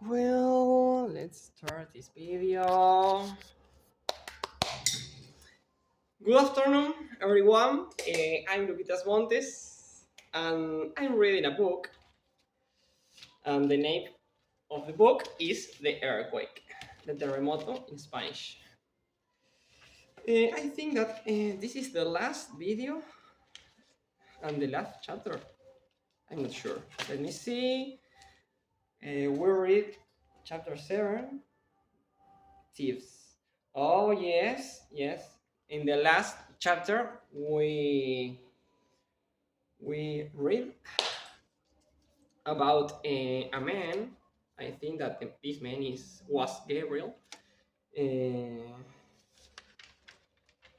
Well, let's start this video. Good afternoon, everyone. I'm Luquitas Montes, and I'm reading a book. And the name of the book is The Earthquake, the terremoto in Spanish. I think that this is the last video and the last chapter. I'm not sure. Let me see. We read chapter 7, Thieves. Oh, yes, yes. In the last chapter, we read about a man. I think that this man was Gabriel, uh,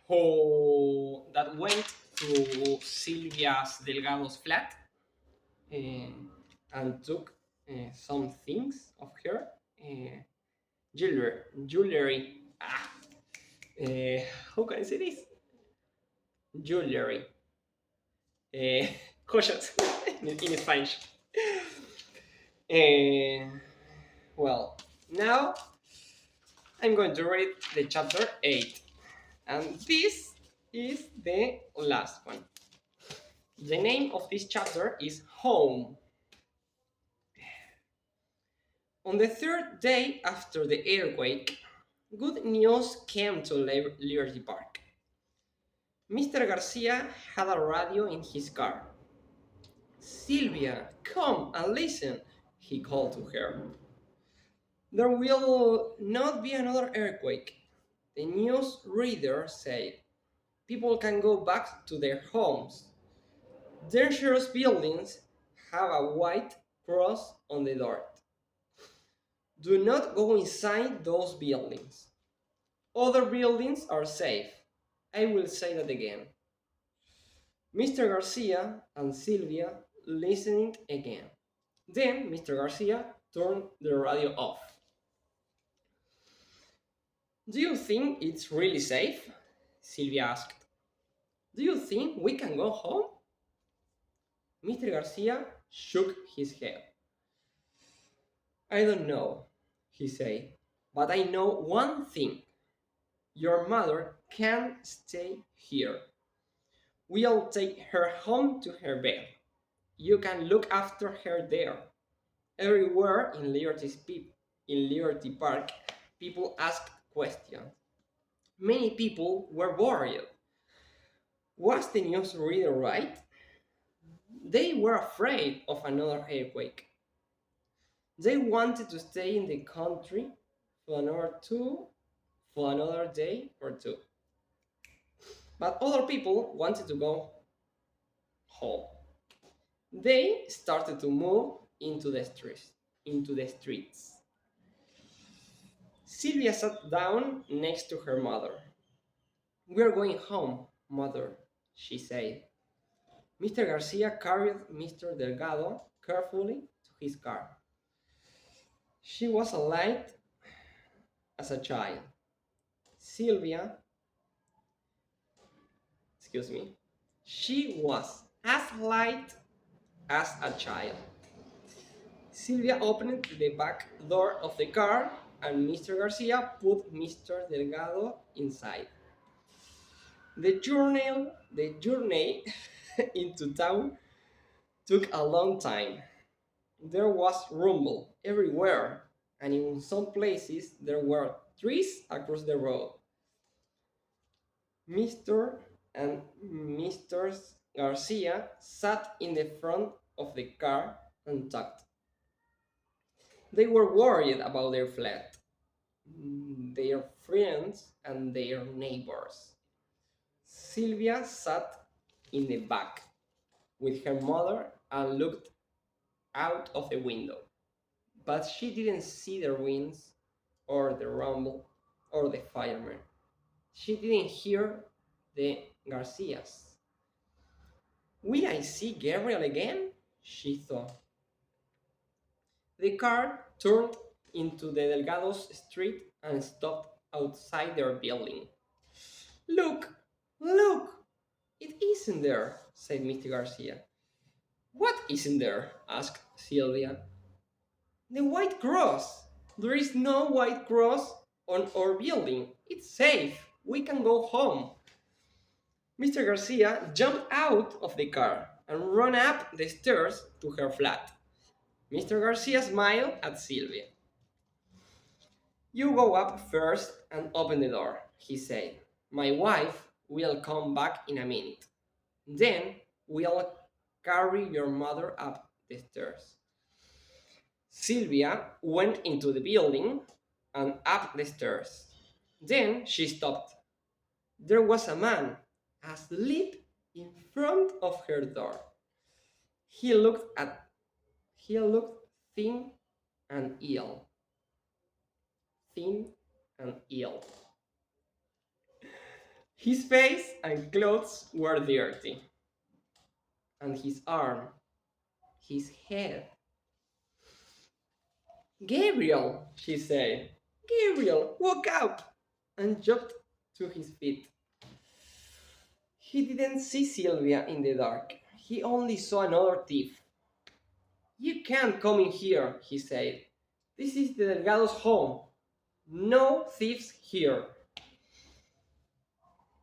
who that went to Silvia's Delgado's flat uh, and took some things of her uh, jewelry. Uh, how can I say this? Jewelry. Joyas in Spanish. Uh, well, now I'm going to read the chapter 8, and this is the last one. The name of this chapter is Home. On the third day after the earthquake, good news came to Liberty Park. Mr. Garcia had a radio in his car. Sylvia, come and listen, he called to her. There will not be another earthquake. The news reader said. People can go back to their homes. Dangerous buildings have a white cross on the door. Do not go inside those buildings. Other buildings are safe. I will say that again. Mr. Garcia and Sylvia listening again. Then Mr. Garcia turned the radio off. Do you think it's really safe? Sylvia asked. Do you think we can go home? Mr. Garcia shook his head. I don't know, he said, but I know one thing. Your mother can stay here. We'll take her home to her bed. You can look after her there. Everywhere in Liberty Park, people asked questions. Many people were worried. Was the newsreader right? They were afraid of another earthquake. They wanted to stay in the country for another day or two. But other people wanted to go home. They started to move into the streets. Sylvia sat down next to her mother. We're going home, mother, she said. Mr. Garcia carried Mr. Delgado carefully to his car. She was as light as a child. Sylvia, excuse me, she was as light as a child. Sylvia opened the back door of the car and Mr. Garcia put Mr. Delgado inside. The journey into town took a long time. There was rumble everywhere, and in some places there were trees across the road. Mr. and Mrs. Garcia sat in the front of the car and talked. They were worried about their flat, their friends, and their neighbors. Sylvia sat in the back with her mother and looked out of the window. But she didn't see the winds or the rumble or the firemen. She didn't hear the Garcias. Will I see Gabriel again? She thought. The car turned into the Delgados street and stopped outside their building. Look, look, it isn't there, said Mr. Garcia. What isn't there? Asked Sylvia. The White Cross! There is no White Cross on our building. It's safe. We can go home. Mr. Garcia jumped out of the car and ran up the stairs to her flat. Mr. Garcia smiled at Sylvia. You go up first and open the door, he said. My wife will come back in a minute. Then we'll carry your mother up the stairs. Sylvia went into the building and up the stairs. Then she stopped. There was a man asleep in front of her door. He looked thin and ill. Thin and ill. His face and clothes were dirty. And his arm, his head. Gabriel, she said. Gabriel, woke up and jumped to his feet. He didn't see Sylvia in the dark. He only saw another thief. You can't come in here, he said. This is the Delgado's home. No thieves here.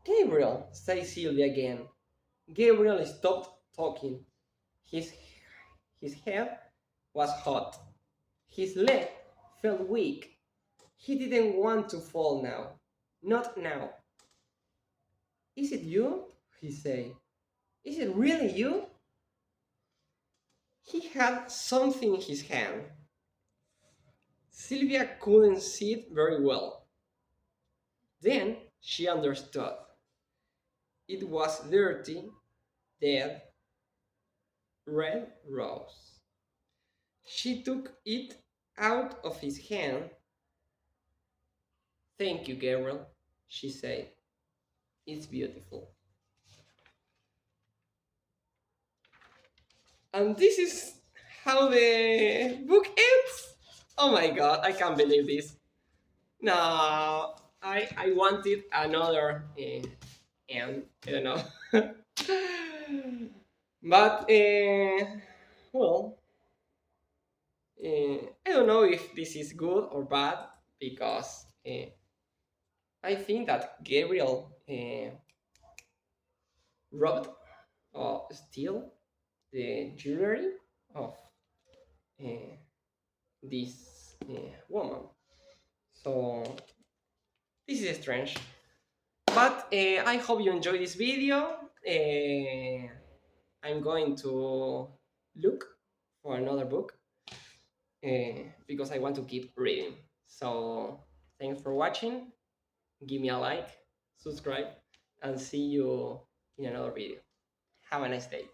Gabriel, said Sylvia again. Gabriel stopped talking. His head was hot. His leg felt weak. He didn't want to fall now. Not now. Is it you? He said. Is it really you? He had something in his hand. Sylvia couldn't see it very well. Then she understood. It was dirty, dead, red rose. She took it out of his hand. Thank you, Gabriel, she said. It's beautiful. And this is how the book ends. Oh my god, I can't believe this. No, I wanted another end. I don't know. But, well, I don't know if this is good or bad because I think that Gabriel robbed or steal the jewelry of this woman. So this is strange. But I hope you enjoy this video. I'm going to look for another book because I want to keep reading. So thanks for watching. Give me a like, subscribe, and see you in another video. Have a nice day.